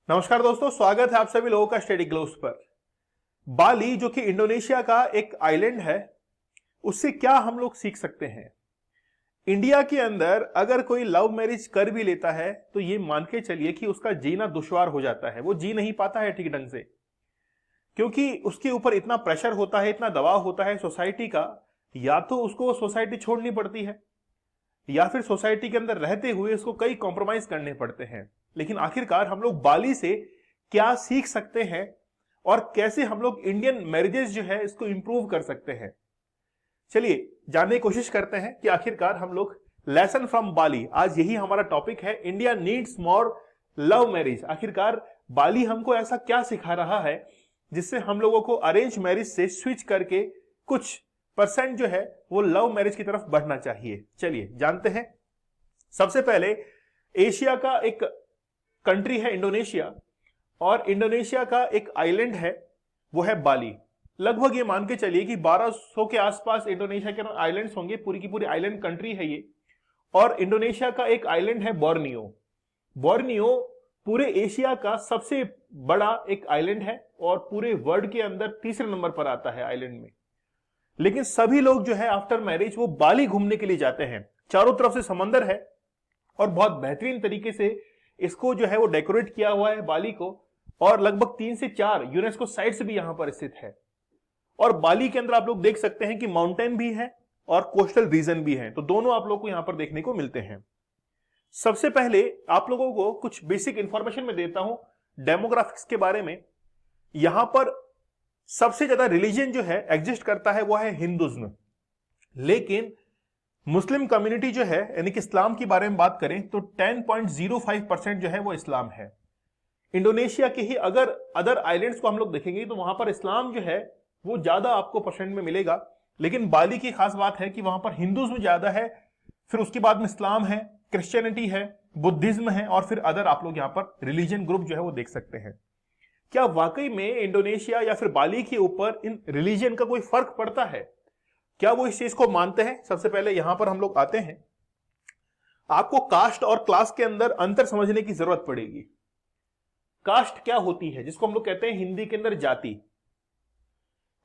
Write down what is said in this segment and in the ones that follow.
नमस्कार दोस्तों, स्वागत है आप सभी लोगों का स्टडी ग्लोब्स पर। बाली जो कि इंडोनेशिया का एक आइलैंड है, उससे क्या हम लोग सीख सकते हैं। इंडिया के अंदर अगर कोई लव मैरिज कर भी लेता है तो ये मान के चलिए कि उसका जीना दुश्वार हो जाता है, वो जी नहीं पाता है ठीक ढंग से, क्योंकि उसके ऊपर इतना प्रेशर होता है, इतना दबाव होता है सोसाइटी का। या तो उसको सोसाइटी छोड़नी पड़ती है या फिर सोसाइटी के अंदर रहते हुए उसको कई कॉम्प्रोमाइज करने पड़ते हैं। लेकिन आखिरकार हम लोग बाली से क्या सीख सकते हैं और कैसे हम लोग इंडियन मैरिजेस जो है इसको इंप्रूव कर सकते हैं, चलिए जानने की कोशिश करते हैं कि आखिरकार हम लोग लेसन फ्रॉम बाली, आज यही हमारा टॉपिक है। India needs more love marriage. आखिरकार बाली हमको ऐसा क्या सिखा रहा है जिससे हम लोगों को अरेंज मैरिज से स्विच करके कुछ परसेंट जो है वो लव मैरिज की तरफ बढ़ना चाहिए। चलिए जानते हैं। सबसे पहले एशिया का एक कंट्री है इंडोनेशिया, और इंडोनेशिया का एक आइलैंड है वो है बाली। लगभग ये मान के चलिए कि 1200 के आसपास इंडोनेशिया के आइलैंड्स होंगे, पूरी की पूरी आइलैंड कंट्री है ये। और इंडोनेशिया का एक आइलैंड है बोर्नियो। बोर्नियो पूरे एशिया का सबसे बड़ा एक आइलैंड है और पूरे वर्ल्ड के अंदर तीसरे नंबर पर आता है आइलैंड में। लेकिन सभी लोग जो है आफ्टर मैरिज वो बाली घूमने के लिए जाते हैं। चारों तरफ से समंदर है और बहुत बेहतरीन तरीके से इसको जो है वो डेकोरेट किया हुआ है बाली को, और लगभग 3 से 4 यूनेस्को साइट्स भी यहां पर स्थित है। और बाली के अंदर आप लोग देख सकते हैं कि माउंटेन भी है और कोस्टल रीजन भी है, तो दोनों आप लोग को यहां पर देखने को मिलते हैं। सबसे पहले आप लोगों को कुछ बेसिक इंफॉर्मेशन में देता हूं डेमोग्राफिक्स के बारे में। यहां पर सबसे ज्यादा रिलीजन जो है एग्जिस्ट करता है वो है हिंदुज्म, लेकिन मुस्लिम कम्युनिटी जो है यानी कि इस्लाम के बारे में बात करें तो 10.05% जो है वो इस्लाम है। इंडोनेशिया के ही अगर अदर आइलैंड्स को हम लोग देखेंगे तो वहां पर इस्लाम जो है वो ज्यादा आपको परसेंट में मिलेगा, लेकिन बाली की खास बात है कि वहां पर हिंदुज्म ज्यादा है, फिर उसके बाद में इस्लाम है, क्रिश्चियनिटी है, बुद्धिज्म है, और फिर अदर आप लोग यहां पर रिलीजन ग्रुप जो है वो देख सकते हैं। क्या वाकई में इंडोनेशिया या फिर बाली के ऊपर इन रिलीजन का कोई फर्क पड़ता है? क्या वो इस चीज को मानते हैं? सबसे पहले यहां पर हम लोग आते हैं। आपको कास्ट और क्लास के अंदर अंतर समझने की जरूरत पड़ेगी। कास्ट क्या होती है, जिसको हम लोग कहते हैं हिंदी के अंदर जाति।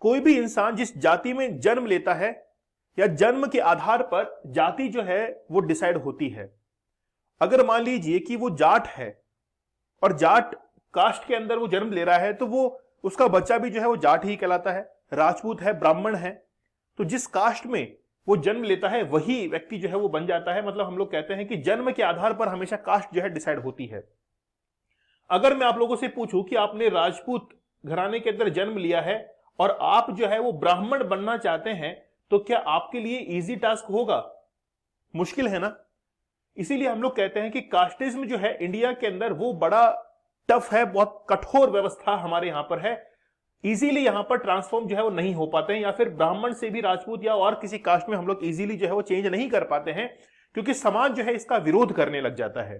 कोई भी इंसान जिस जाति में जन्म लेता है या जन्म के आधार पर जाति जो है वो डिसाइड होती है। अगर मान लीजिए कि वो जाट है और जाट कास्ट के अंदर वो जन्म ले रहा है तो वो उसका बच्चा भी जो है वो जाट ही कहलाता है। राजपूत है, ब्राह्मण है, तो जिस कास्ट में वो जन्म लेता है वही व्यक्ति जो है वो बन जाता है। मतलब हम लोग कहते हैं कि जन्म के आधार पर हमेशा कास्ट जो है डिसाइड होती है। अगर मैं आप लोगों से पूछूं कि आपने राजपूत घराने के अंदर जन्म लिया है और आप जो है वो ब्राह्मण बनना चाहते हैं, तो क्या आपके लिए इजी टास्क होगा? मुश्किल है ना। इसीलिए हम लोग कहते हैं कि कास्टिज्म जो है इंडिया के अंदर वो बड़ा टफ है, बहुत कठोर व्यवस्था हमारे यहां पर है। इजीली यहां पर ट्रांसफॉर्म जो है वो नहीं हो पाते हैं, या फिर ब्राह्मण से भी राजपूत या और किसी कास्ट में हम लोग इजीली जो है वो चेंज नहीं कर पाते हैं, क्योंकि समाज जो है इसका विरोध करने लग जाता है।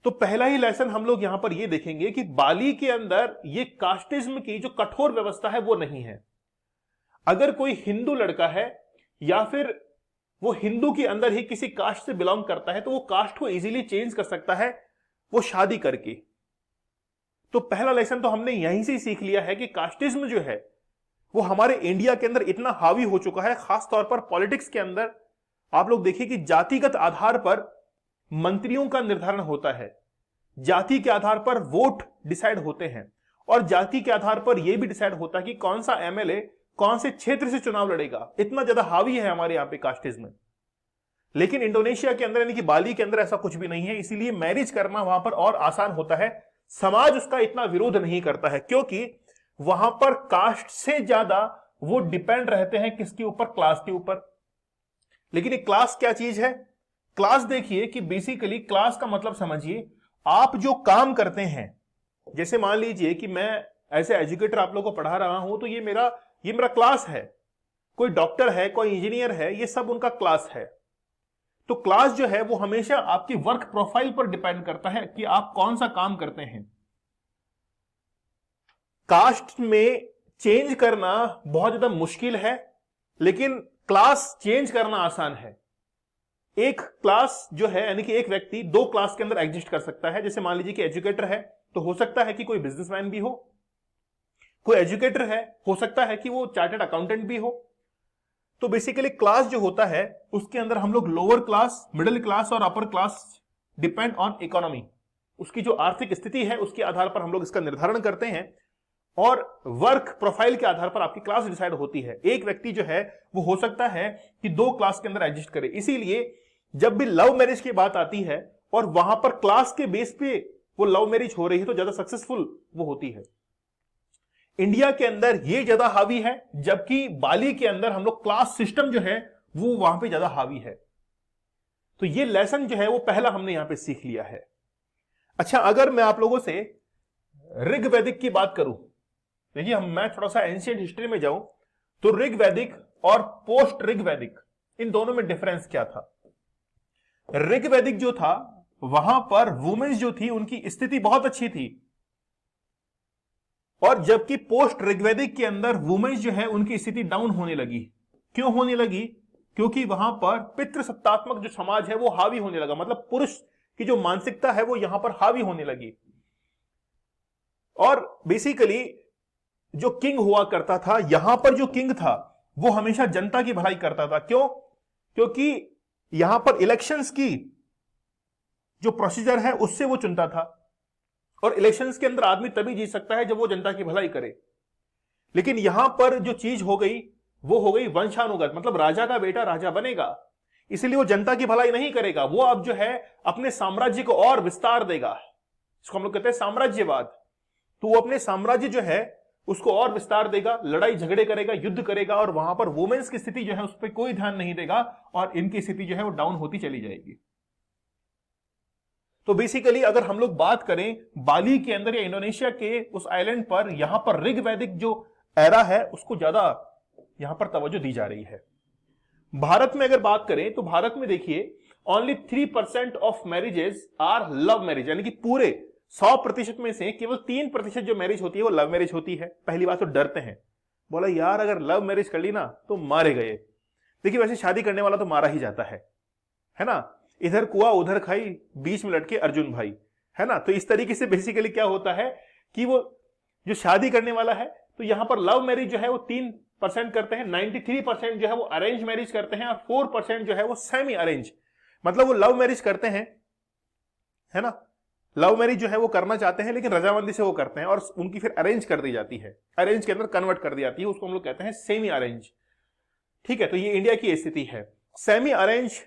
तो पहला ही लेसन हम लोग यहां पर ये देखेंगे कि बाली के अंदर ये कास्टिज्म की जो कठोर व्यवस्था है वो नहीं है। अगर कोई हिंदू लड़का है या फिर वो हिंदू के अंदर ही किसी कास्ट से बिलोंग करता है तो वो कास्ट को इजीली चेंज कर सकता है वो शादी करके। तो पहला लेसन तो हमने यहीं से सीख लिया है कि कास्टिज्म जो है वो हमारे इंडिया के अंदर इतना हावी हो चुका है, खास तौर पर पॉलिटिक्स के अंदर। आप लोग देखिए कि जातिगत आधार पर मंत्रियों का निर्धारण होता है, जाति के आधार पर वोट डिसाइड होते हैं, और जाति के आधार पर यह भी डिसाइड होता है कि कौन सा एमएलए कौन से क्षेत्र से चुनाव लड़ेगा। इतना ज्यादा हावी है हमारे यहां पे कास्टिज्म। लेकिन इंडोनेशिया के अंदर यानी कि बाली के अंदर ऐसा कुछ भी नहीं है, इसीलिए मैरिज करना वहां पर और आसान होता है। समाज उसका इतना विरोध नहीं करता है, क्योंकि वहां पर कास्ट से ज्यादा वो डिपेंड रहते हैं किसके ऊपर? क्लास के ऊपर। लेकिन ये क्लास क्या चीज है? क्लास देखिए कि बेसिकली क्लास का मतलब समझिए, आप जो काम करते हैं, जैसे मान लीजिए कि मैं ऐसे एजुकेटर आप लोगों को पढ़ा रहा हूं तो ये मेरा क्लास है। कोई डॉक्टर है, कोई इंजीनियर है, ये सब उनका क्लास है। तो क्लास जो है वो हमेशा आपकी वर्क प्रोफाइल पर डिपेंड करता है कि आप कौन सा काम करते हैं। कास्ट में चेंज करना बहुत ज्यादा मुश्किल है, लेकिन क्लास चेंज करना आसान है। एक क्लास जो है यानी कि एक व्यक्ति दो क्लास के अंदर एग्जिस्ट कर सकता है। जैसे मान लीजिए कि एजुकेटर है तो हो सकता है कि कोई बिजनेसमैन भी हो, कोई एजुकेटर है हो सकता है कि वो चार्टर्ड अकाउंटेंट भी हो। तो बेसिकली क्लास जो होता है उसके अंदर हम लोग लोअर क्लास, मिडिल क्लास और upper class depend on economy, उसकी जो आर्थिक स्थिति है उसके आधार पर हम लोग इसका निर्धारण करते हैं और वर्क प्रोफाइल के आधार पर आपकी क्लास डिसाइड होती है। एक व्यक्ति जो है वो हो सकता है कि दो क्लास के अंदर एग्जिस्ट करे। इसीलिए जब भी लव मैरिज की बात आती है और वहां पर क्लास के बेस पे वो लव मैरिज हो रही है तो ज्यादा सक्सेसफुल वो होती है। इंडिया के अंदर ये ज्यादा हावी है, जबकि बाली के अंदर हम लोग क्लास सिस्टम जो है वो वहां पे ज्यादा हावी है। तो ये लेसन जो है वो पहला हमने यहां पे सीख लिया है। अच्छा, अगर मैं आप लोगों से ऋग वैदिक की बात करूं, देखिए मैं थोड़ा सा एंशिएंट हिस्ट्री में जाऊं तो ऋग वैदिक और पोस्ट ऋग वैदिक इन दोनों में डिफरेंस क्या था। ऋग वैदिक जो था वहां पर वुमेन्स जो थी उनकी स्थिति बहुत अच्छी थी, और जबकि पोस्ट ऋग्वैदिक के अंदर वुमेन्स जो है उनकी स्थिति डाउन होने लगी। क्यों होने लगी? क्योंकि वहां पर पितृसत्तात्मक जो समाज है वो हावी होने लगा, मतलब पुरुष की जो मानसिकता है वो यहां पर हावी होने लगी। और बेसिकली जो किंग हुआ करता था, यहां पर जो किंग था वो हमेशा जनता की भलाई करता था। क्यों? क्योंकि यहां पर इलेक्शंस की जो प्रोसीजर है उससे वो चुनता था, और इलेक्शंस के अंदर आदमी तभी जीत सकता है जब वो जनता की भलाई करे। लेकिन यहां पर जो चीज हो गई वो हो गई वंशानुगत, मतलब राजा का बेटा राजा बनेगा, इसलिए वो जनता की भलाई नहीं करेगा, वो अब जो है अपने साम्राज्य को और विस्तार देगा। इसको हम लोग कहते हैं साम्राज्यवाद। तो वो अपने साम्राज्य जो है उसको और विस्तार देगा, लड़ाई झगड़े करेगा, युद्ध करेगा, और वहां पर वुमेन्स की स्थिति जो है उस पर कोई ध्यान नहीं देगा और इनकी स्थिति जो है वो डाउन होती चली जाएगी। तो बेसिकली अगर हम लोग बात करें बाली के अंदर या इंडोनेशिया के उस आइलैंड पर, यहां पर ऋग वैदिक जो एरा है उसको ज्यादा यहां पर तवज्जो दी जा रही है। भारत में अगर बात करें तो भारत में देखिए only 3% of marriages are love marriage, यानी कि पूरे 100% में से केवल 3% जो मैरिज होती है वो लव मैरिज होती है। पहली बात तो डरते हैं, बोला यार अगर लव मैरिज कर ली ना तो मारे गए। देखिए वैसे शादी करने वाला तो मारा ही जाता है ना, इधर कुआ उधर खाई, बीच में लटके अर्जुन भाई, है ना। तो इस तरीके से बेसिकली क्या होता है कि वो जो शादी करने वाला है, तो यहां पर लव मैरिज जो है वो 3% करते हैं, 93% जो है वो अरेंज मैरिज करते हैं, और 4% जो है वो सेमी अरेंज, मतलब वो लव मैरिज करते हैं, है ना। लव मैरिज जो है वो करना चाहते हैं लेकिन रजामंदी से वो करते हैं, और उनकी फिर अरेंज कर दी जाती है, अरेंज के अंदर कन्वर्ट कर दी जाती है, उसको हम लोग कहते हैं सेमी अरेंज। ठीक है, तो ये इंडिया की स्थिति है। Semi arrange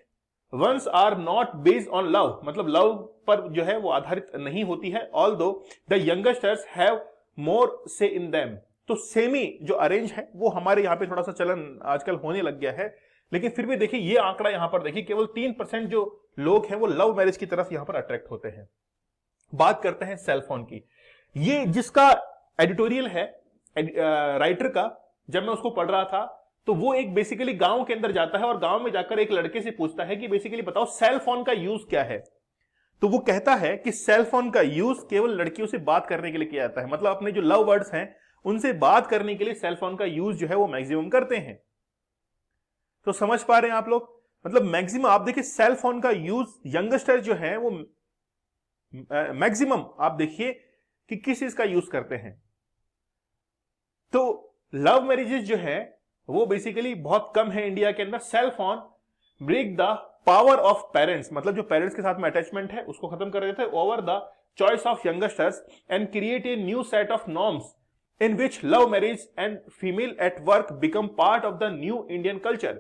ones are not based on love, मतलब लव पर जो है वो आधारित नहीं होती है, although the youngsters have more say in them. तो सेमी जो अरेंज है वो हमारे यहाँ पे थोड़ा सा चलन आजकल होने लग गया है, लेकिन फिर भी देखिए ये आंकड़ा यहां पर देखिए केवल 3% जो लोग हैं वो लव मैरिज की तरफ यहां पर अट्रैक्ट होते हैं। बात करते हैं सेल फोन की। ये जिसका एडिटोरियल है राइटर का, जब मैं उसको पढ़ रहा था तो वो एक बेसिकली गांव के अंदर जाता है और गांव में जाकर एक लड़के से पूछता है कि बेसिकली बताओ सेल फोन का यूज क्या है। तो वो कहता है कि सेल फोन का यूज केवल लड़कियों से बात करने के लिए किया जाता है, मतलब अपने जो लव बर्ड्स हैं उनसे बात करने के लिए सेल फोन का यूज जो है वो मैक्सिमम करते हैं। तो समझ पा रहे हैं आप लोग, मतलब मैक्सिमम आप देखिए सेल फोन का यूज यंगस्टर जो है वो मैक्सिमम आप देखिए कि किस चीज का यूज करते हैं। तो लव मैरिजेस जो है वो बेसिकली बहुत कम है इंडिया के अंदर। Cell phone break the power of parents, मतलब जो पेरेंट्स के साथ में अटैचमेंट है उसको खत्म कर देते हैं, over the choice of youngsters and create a new set of norms in which love marriage and female at work become part of the new Indian culture.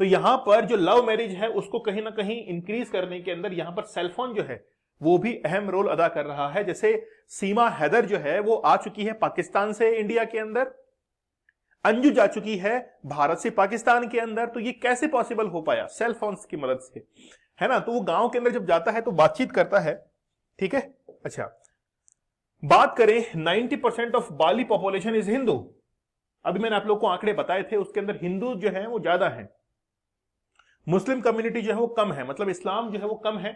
तो यहां पर जो लव मैरिज है उसको कहीं ना कहीं इंक्रीज करने के अंदर यहां पर सेलफोन जो है वो भी अहम रोल अदा कर रहा है। जैसे सीमा हैदर जो है वो आ चुकी है पाकिस्तान से इंडिया के अंदर, अंजू जा चुकी है भारत से पाकिस्तान के अंदर। तो ये कैसे पॉसिबल हो पाया? सेल फोन्स की मदद से, है ना। तो वो गांव के अंदर जब जाता है तो बातचीत करता है, ठीक है। अच्छा, बात करें 90% of Bali population is Hindu. अभी मैंने आप लोग को आंकड़े बताए थे, उसके अंदर हिंदू जो है वो ज्यादा है, मुस्लिम कम्युनिटी जो है वो कम है, मतलब इस्लाम जो है वो कम है।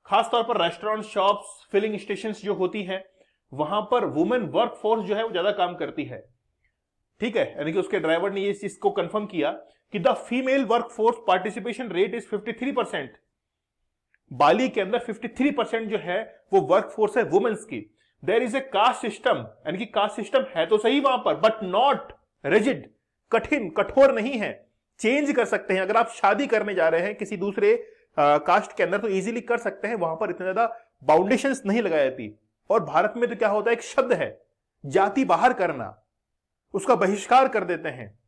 खासतौर पर रेस्टोरेंट, शॉप्स, फिलिंग स्टेशंस जो होती है वहां पर वुमेन वर्क फोर्स जो है वो ज्यादा काम करती है, ठीक है। यानी कि उसके ड्राइवर ने ये चीज को कंफर्म किया कि the female workforce participation rate is 53%। बाली के अंदर 53% जो है वो वर्कफोर्स है वुमेन्स की। There is a caste system, यानी कि कास्ट सिस्टम है तो सही वहां पर, बट नॉट रिजिड, कठिन कठोर नहीं है, चेंज कर सकते हैं। अगर आप शादी करने जा रहे हैं किसी दूसरे कास्ट के अंदर तो इजीली कर सकते हैं, वहां पर इतने ज्यादा बाउंडेशंस नहीं लगाई जाती। और भारत में तो क्या होता है, एक शब्द है जाति बाहर करना, उसका बहिष्कार कर देते हैं,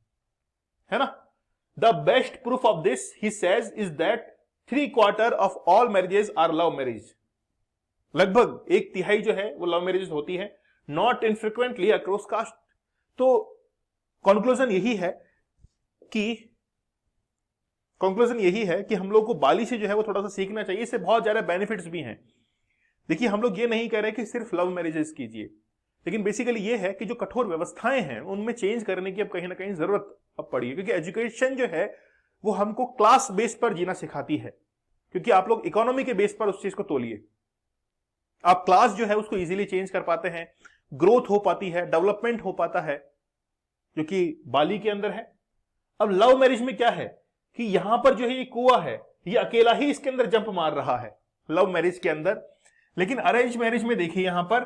है ना। The best proof of this he says is that 3/4 of all marriages are love marriage. लगभग 1/3 जो है वो लव मैरिजेस होती है, नॉट इनफ्रिक्वेंटली अक्रॉस कास्ट। तो कंक्लूजन यही है कि हम लोग को बाली से जो है वो थोड़ा सा सीखना चाहिए, इससे बहुत ज्यादा बेनिफिट्स भी हैं। देखिए, हम लोग ये नहीं कह रहे कि सिर्फ लव मैरिजेस कीजिए, लेकिन बेसिकली ये है कि जो कठोर व्यवस्थाएं हैं उनमें चेंज करने की अब कहीं ना कहीं जरूरत अब पड़ी है, क्योंकि एजुकेशन जो है वो हमको क्लास बेस पर जीना सिखाती है। क्योंकि आप लोग इकोनॉमी के बेस पर उस चीज को तोलिए, आप क्लास जो है उसको इजीली चेंज कर पाते हैं, ग्रोथ हो पाती है, डेवलपमेंट हो पाता है, जो कि बाली के अंदर है। अब लव मैरिज में क्या है कि यहां पर जो है ये कुआं है, ये अकेला ही इसके अंदर जंप मार रहा है लव मैरिज के अंदर। लेकिन अरेंज मैरिज में देखिए, यहां पर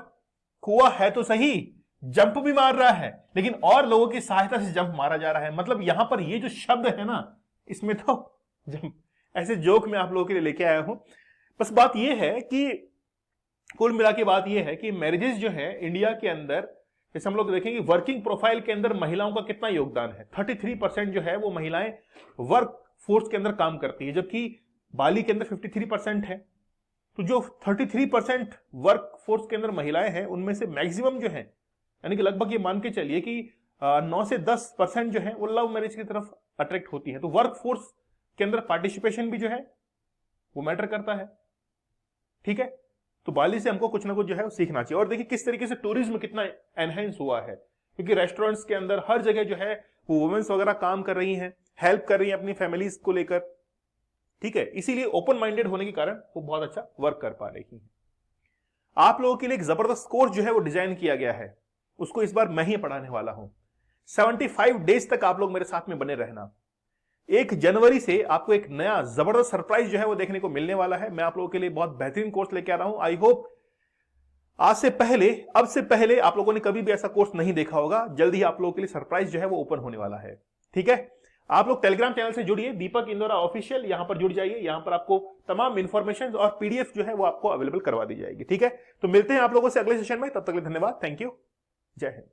कुआं है तो सही, जंप भी मार रहा है, लेकिन और लोगों की सहायता से जंप मारा जा रहा है। मतलब यहां पर ये जो शब्द है ना, इसमें तो जंप, ऐसे जोक में आप लोगों के लिए लेके आया हूं। बस बात यह है कि कुल मिला के बात यह है कि मैरिजेस जो है इंडिया के अंदर, जैसे हम लोग देखेंगे वर्किंग प्रोफाइल के अंदर महिलाओं का कितना योगदान है, 33% जो है वो महिलाएं वर्क फोर्स के अंदर काम करती है, जबकि बाली के अंदर 53% है। तो जो 33% वर्क फोर्स के अंदर महिलाएं हैं, उनमें से मैक्सिमम जो है, यानी कि लगभग ये मान के चलिए कि 9 से 10% जो है वो लव मैरिज की तरफ अट्रैक्ट होती है। तो वर्क फोर्स के अंदर पार्टिसिपेशन भी जो है वो मैटर करता है, ठीक है। तो बाली से हमको कुछ ना कुछ जो है वो सीखना चाहिए। और देखिए किस तरीके से टूरिज्म कितना एनहेंस हुआ है, क्योंकि रेस्टोरेंट्स के अंदर हर जगह जो है वो वुमेन्स वगैरह काम कर रही हैं, हेल्प कर रही हैं अपनी फैमिलीज को लेकर, ठीक है। इसीलिए ओपन माइंडेड होने के कारण वो बहुत अच्छा वर्क कर पा रही हैं। आप लोगों के लिए एक जबरदस्त कोर्स जो है वो डिजाइन किया गया है, उसको इस बार मैं ही पढ़ाने वाला हूं। 75 डेज तक आप लोग मेरे साथ में बने रहना। 1 जनवरी से आपको एक नया जबरदस्त सरप्राइज जो है वो देखने को मिलने वाला है। मैं आप लोगों के लिए बहुत बेहतरीन कोर्स लेके आ रहा हूं। आई होप अब से पहले आप लोगों ने कभी भी ऐसा कोर्स नहीं देखा होगा। जल्दी ही आप लोगों के लिए सरप्राइज जो है वो ओपन होने वाला है, ठीक है। आप लोग टेलीग्राम चैनल से जुड़िए, दीपक इंदौरा ऑफिशियल, यहां पर जुड़ जाइए। यहां पर आपको तमाम इंफॉर्मेशन और पीडीएफ जो है वो आपको अवेलेबल करवा दी जाएगी, ठीक है। तो मिलते हैं आप लोगों से अगले सेशन में, तब तक के लिए धन्यवाद, थैंक यू, जय हिंद।